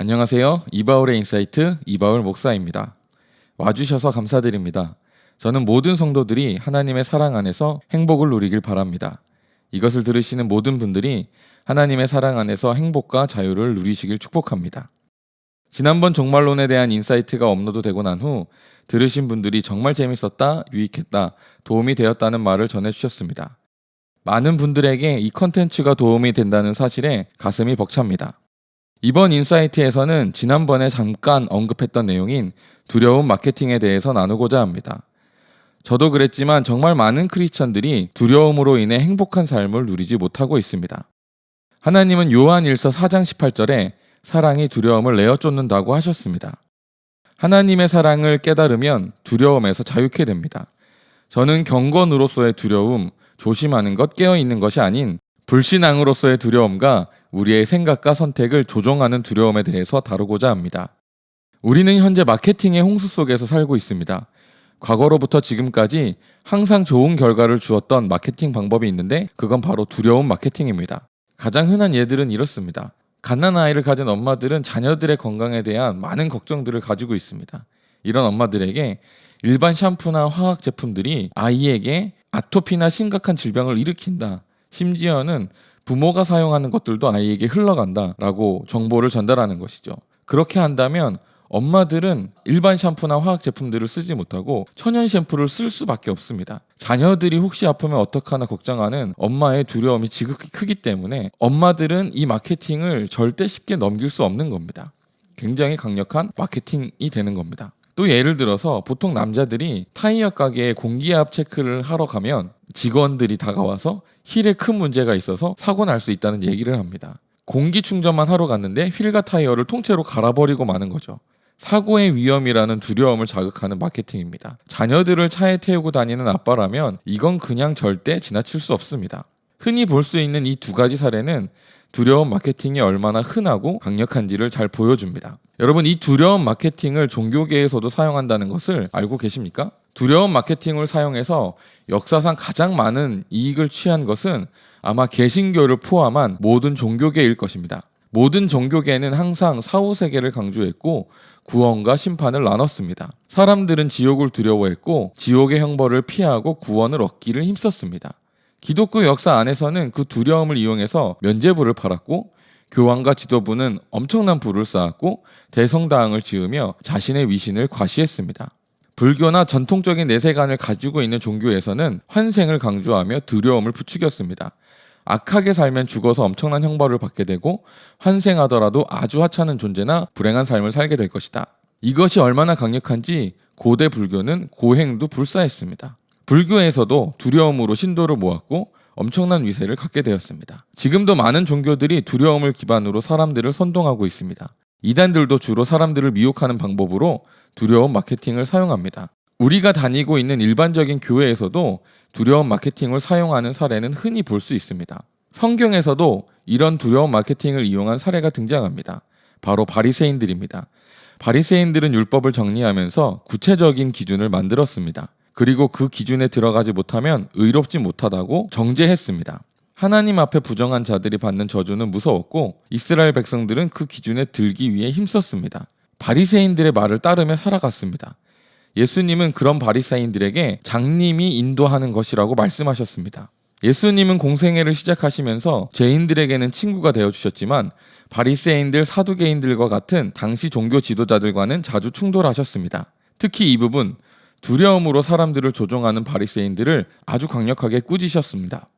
안녕하세요. 이바울의 인사이트 이바울 목사입니다. 와주셔서 감사드립니다. 저는 모든 성도들이 하나님의 사랑 안에서 행복을 누리길 바랍니다. 이것을 들으시는 모든 분들이 하나님의 사랑 안에서 행복과 자유를 누리시길 축복합니다. 지난번 종말론에 대한 인사이트가 업로드되고 난 후 들으신 분들이 정말 재밌었다, 유익했다, 도움이 되었다는 말을 전해주셨습니다. 많은 분들에게 이 컨텐츠가 도움이 된다는 사실에 가슴이 벅찹니다. 이번 인사이트에서는 지난번에 잠깐 언급했던 내용인 두려움 마케팅에 대해서 나누고자 합니다. 저도 그랬지만 정말 많은 크리스천들이 두려움으로 인해 행복한 삶을 누리지 못하고 있습니다. 하나님은 요한일서 4장 18절에 사랑이 두려움을 내어 쫓는다고 하셨습니다. 하나님의 사랑을 깨달으면 두려움에서 자유케 됩니다. 저는 경건으로서의 두려움, 조심하는 것, 깨어있는 것이 아닌 불신앙으로서의 두려움과 우리의 생각과 선택을 조종하는 두려움에 대해서 다루고자 합니다. 우리는 현재 마케팅의 홍수 속에서 살고 있습니다. 과거로부터 지금까지 항상 좋은 결과를 주었던 마케팅 방법이 있는데 그건 바로 두려움 마케팅입니다. 가장 흔한 예들은 이렇습니다. 갓난 아이를 가진 엄마들은 자녀들의 건강에 대한 많은 걱정들을 가지고 있습니다. 이런 엄마들에게 일반 샴푸나 화학 제품들이 아이에게 아토피나 심각한 질병을 일으킨다. 심지어는 부모가 사용하는 것들도 아이에게 흘러간다 라고 정보를 전달하는 것이죠. 그렇게 한다면 엄마들은 일반 샴푸나 화학 제품들을 쓰지 못하고 천연 샴푸를 쓸 수밖에 없습니다. 자녀들이 혹시 아프면 어떡하나 걱정하는 엄마의 두려움이 지극히 크기 때문에 엄마들은 이 마케팅을 절대 쉽게 넘길 수 없는 겁니다. 굉장히 강력한 마케팅이 되는 겁니다. 또 예를 들어서 보통 남자들이 타이어 가게에 공기압 체크를 하러 가면 직원들이 다가와서 휠에 큰 문제가 있어서 사고 날 수 있다는 얘기를 합니다. 공기 충전만 하러 갔는데 휠과 타이어를 통째로 갈아버리고 마는 거죠. 사고의 위험이라는 두려움을 자극하는 마케팅입니다. 자녀들을 차에 태우고 다니는 아빠라면 이건 그냥 절대 지나칠 수 없습니다. 흔히 볼 수 있는 이 두 가지 사례는 두려움 마케팅이 얼마나 흔하고 강력한지를 잘 보여줍니다. 여러분, 이 두려움 마케팅을 종교계에서도 사용한다는 것을 알고 계십니까? 두려움 마케팅을 사용해서 역사상 가장 많은 이익을 취한 것은 아마 개신교를 포함한 모든 종교계일 것입니다. 모든 종교계는 항상 사후세계를 강조했고 구원과 심판을 나눴습니다. 사람들은 지옥을 두려워했고 지옥의 형벌을 피하고 구원을 얻기를 힘썼습니다. 기독교 역사 안에서는 그 두려움을 이용해서 면죄부를 팔았고 교황과 지도부는 엄청난 부를 쌓았고 대성당을 지으며 자신의 위신을 과시했습니다. 불교나 전통적인 내세관을 가지고 있는 종교에서는 환생을 강조하며 두려움을 부추겼습니다. 악하게 살면 죽어서 엄청난 형벌을 받게 되고 환생하더라도 아주 하찮은 존재나 불행한 삶을 살게 될 것이다. 이것이 얼마나 강력한지 고대 불교는 고행도 불사했습니다. 불교에서도 두려움으로 신도를 모았고 엄청난 위세를 갖게 되었습니다. 지금도 많은 종교들이 두려움을 기반으로 사람들을 선동하고 있습니다. 이단들도 주로 사람들을 미혹하는 방법으로 두려움 마케팅을 사용합니다. 우리가 다니고 있는 일반적인 교회에서도 두려움 마케팅을 사용하는 사례는 흔히 볼 수 있습니다. 성경에서도 이런 두려움 마케팅을 이용한 사례가 등장합니다. 바로 바리새인들입니다. 바리새인들은 율법을 정리하면서 구체적인 기준을 만들었습니다. 그리고 그 기준에 들어가지 못하면 의롭지 못하다고 정죄했습니다. 하나님 앞에 부정한 자들이 받는 저주는 무서웠고 이스라엘 백성들은 그 기준에 들기 위해 힘썼습니다. 바리새인들의 말을 따르며 살아갔습니다. 예수님은 그런 바리새인들에게 장님이 인도하는 것이라고 말씀하셨습니다. 예수님은 공생애를 시작하시면서 죄인들에게는 친구가 되어주셨지만 바리새인들, 사두개인들과 같은 당시 종교 지도자들과는 자주 충돌하셨습니다. 특히 이 부분, 두려움으로 사람들을 조종하는 바리새인들을 아주 강력하게 꾸짖으셨습니다.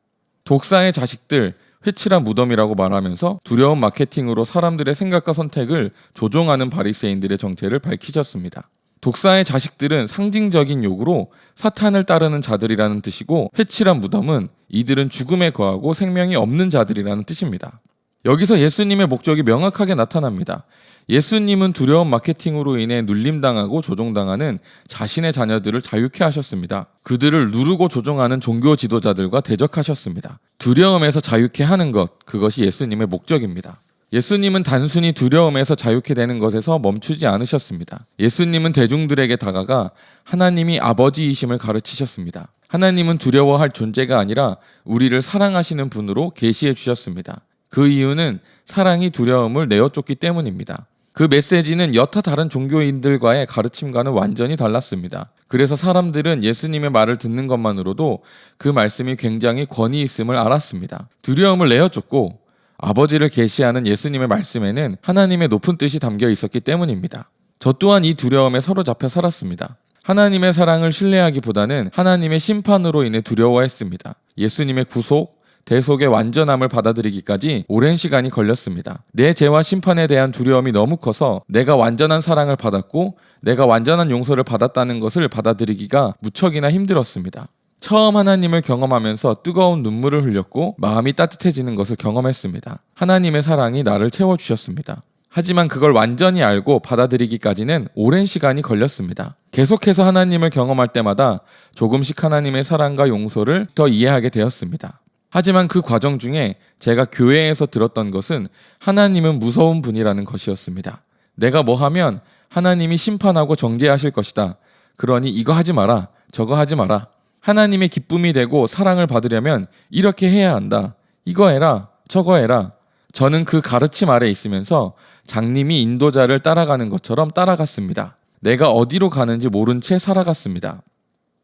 독사의 자식들, 회칠한 무덤이라고 말하면서 두려움 마케팅으로 사람들의 생각과 선택을 조종하는 바리새인들의 정체를 밝히셨습니다. 독사의 자식들은 상징적인 욕으로 사탄을 따르는 자들이라는 뜻이고 회칠한 무덤은 이들은 죽음에 거하고 생명이 없는 자들이라는 뜻입니다. 여기서 예수님의 목적이 명확하게 나타납니다. 예수님은 두려움 마케팅으로 인해 눌림당하고 조종당하는 자신의 자녀들을 자유케 하셨습니다. 그들을 누르고 조종하는 종교 지도자들과 대적하셨습니다. 두려움에서 자유케 하는 것, 그것이 예수님의 목적입니다. 예수님은 단순히 두려움에서 자유케 되는 것에서 멈추지 않으셨습니다. 예수님은 대중들에게 다가가 하나님이 아버지이심을 가르치셨습니다. 하나님은 두려워할 존재가 아니라 우리를 사랑하시는 분으로 계시해 주셨습니다. 그 이유는 사랑이 두려움을 내어쫓기 때문입니다. 그 메시지는 여타 다른 종교인들과의 가르침과는 완전히 달랐습니다. 그래서 사람들은 예수님의 말을 듣는 것만으로도 그 말씀이 굉장히 권위 있음을 알았습니다. 두려움을 내어쫓고 아버지를 계시하는 예수님의 말씀에는 하나님의 높은 뜻이 담겨 있었기 때문입니다. 저 또한 이 두려움에 사로잡혀 살았습니다. 하나님의 사랑을 신뢰하기보다는 하나님의 심판으로 인해 두려워했습니다. 예수님의 구속, 대속의 완전함을 받아들이기까지 오랜 시간이 걸렸습니다. 내 죄와 심판에 대한 두려움이 너무 커서 내가 완전한 사랑을 받았고 내가 완전한 용서를 받았다는 것을 받아들이기가 무척이나 힘들었습니다. 처음 하나님을 경험하면서 뜨거운 눈물을 흘렸고 마음이 따뜻해지는 것을 경험했습니다. 하나님의 사랑이 나를 채워주셨습니다. 하지만 그걸 완전히 알고 받아들이기까지는 오랜 시간이 걸렸습니다. 계속해서 하나님을 경험할 때마다 조금씩 하나님의 사랑과 용서를 더 이해하게 되었습니다. 하지만 그 과정 중에 제가 교회에서 들었던 것은 하나님은 무서운 분이라는 것이었습니다. 내가 뭐 하면 하나님이 심판하고 정죄하실 것이다. 그러니 이거 하지 마라. 저거 하지 마라. 하나님의 기쁨이 되고 사랑을 받으려면 이렇게 해야 한다. 이거 해라. 저거 해라. 저는 그 가르침 아래 있으면서 장님이 인도자를 따라가는 것처럼 따라갔습니다. 내가 어디로 가는지 모른 채 살아갔습니다.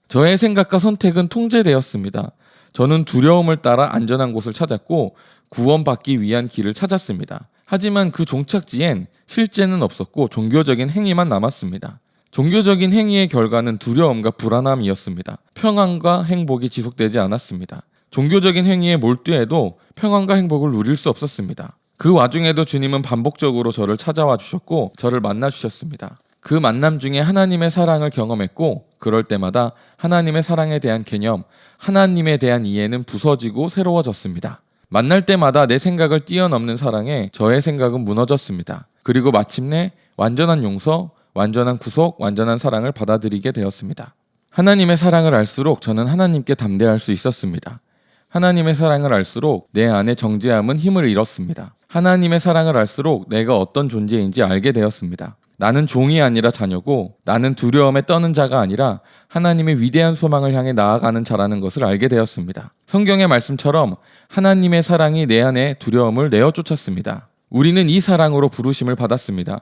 저의 생각과 선택은 통제되었습니다. 저는 두려움을 따라 안전한 곳을 찾았고 구원받기 위한 길을 찾았습니다. 하지만 그 종착지엔 실제는 없었고 종교적인 행위만 남았습니다. 종교적인 행위의 결과는 두려움과 불안함이었습니다. 평안과 행복이 지속되지 않았습니다. 종교적인 행위에 몰두해도 평안과 행복을 누릴 수 없었습니다. 그 와중에도 주님은 반복적으로 저를 찾아와 주셨고 저를 만나 주셨습니다. 그 만남 중에 하나님의 사랑을 경험했고 그럴 때마다 하나님의 사랑에 대한 개념, 하나님에 대한 이해는 부서지고 새로워졌습니다. 만날 때마다 내 생각을 뛰어넘는 사랑에 저의 생각은 무너졌습니다. 그리고 마침내 완전한 용서, 완전한 구속, 완전한 사랑을 받아들이게 되었습니다. 하나님의 사랑을 알수록 저는 하나님께 담대할 수 있었습니다. 하나님의 사랑을 알수록 내 안에 정죄함은 힘을 잃었습니다. 하나님의 사랑을 알수록 내가 어떤 존재인지 알게 되었습니다. 나는 종이 아니라 자녀고 나는 두려움에 떠는 자가 아니라 하나님의 위대한 소망을 향해 나아가는 자라는 것을 알게 되었습니다. 성경의 말씀처럼 하나님의 사랑이 내 안에 두려움을 내어쫓았습니다. 우리는 이 사랑으로 부르심을 받았습니다.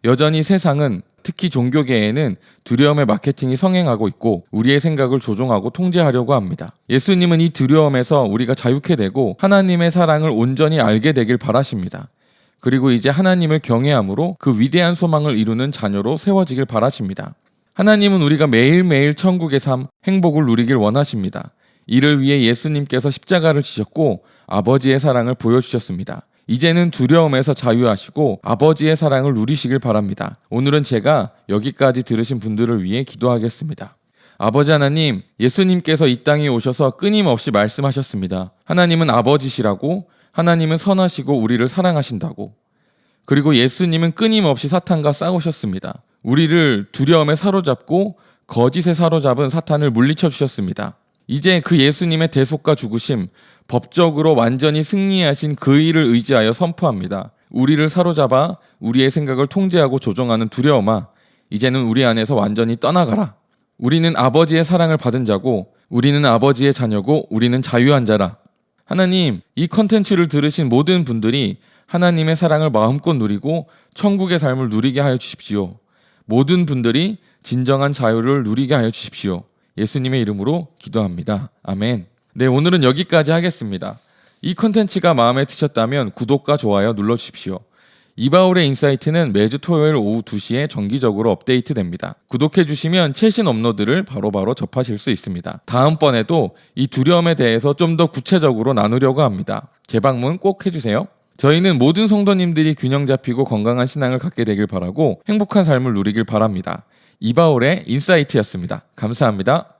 여전히 세상은 특히 종교계에는 두려움의 마케팅이 성행하고 있고 우리의 생각을 조종하고 통제하려고 합니다. 예수님은 이 두려움에서 우리가 자유케 되고 하나님의 사랑을 온전히 알게 되길 바라십니다. 그리고 이제 하나님을 경외함으로 그 위대한 소망을 이루는 자녀로 세워지길 바라십니다. 하나님은 우리가 매일매일 천국의 삶, 행복을 누리길 원하십니다. 이를 위해 예수님께서 십자가를 지셨고 아버지의 사랑을 보여주셨습니다. 이제는 두려움에서 자유하시고 아버지의 사랑을 누리시길 바랍니다. 오늘은 제가 여기까지 들으신 분들을 위해 기도하겠습니다. 아버지 하나님, 예수님께서 이 땅에 오셔서 끊임없이 말씀하셨습니다. 하나님은 아버지시라고, 하나님은 선하시고 우리를 사랑하신다고. 그리고 예수님은 끊임없이 사탄과 싸우셨습니다. 우리를 두려움에 사로잡고 거짓에 사로잡은 사탄을 물리쳐 주셨습니다. 이제 그 예수님의 대속과 죽으심, 법적으로 완전히 승리하신 그 일을 의지하여 선포합니다. 우리를 사로잡아 우리의 생각을 통제하고 조종하는 두려움아, 이제는 우리 안에서 완전히 떠나가라. 우리는 아버지의 사랑을 받은 자고 우리는 아버지의 자녀고 우리는 자유한 자라. 하나님, 이 컨텐츠를 들으신 모든 분들이 하나님의 사랑을 마음껏 누리고 천국의 삶을 누리게 하여 주십시오. 모든 분들이 진정한 자유를 누리게 하여 주십시오. 예수님의 이름으로 기도합니다. 아멘. 네, 오늘은 여기까지 하겠습니다. 이 컨텐츠가 마음에 드셨다면 구독과 좋아요 눌러주십시오. 이바울의 인사이트는 매주 토요일 오후 2시에 정기적으로 업데이트됩니다. 구독해주시면 최신 업로드를 바로바로 접하실 수 있습니다. 다음번에도 이 두려움에 대해서 좀 더 구체적으로 나누려고 합니다. 재방문 꼭 해주세요. 저희는 모든 성도님들이 균형 잡히고 건강한 신앙을 갖게 되길 바라고 행복한 삶을 누리길 바랍니다. 이바울의 인사이트였습니다. 감사합니다.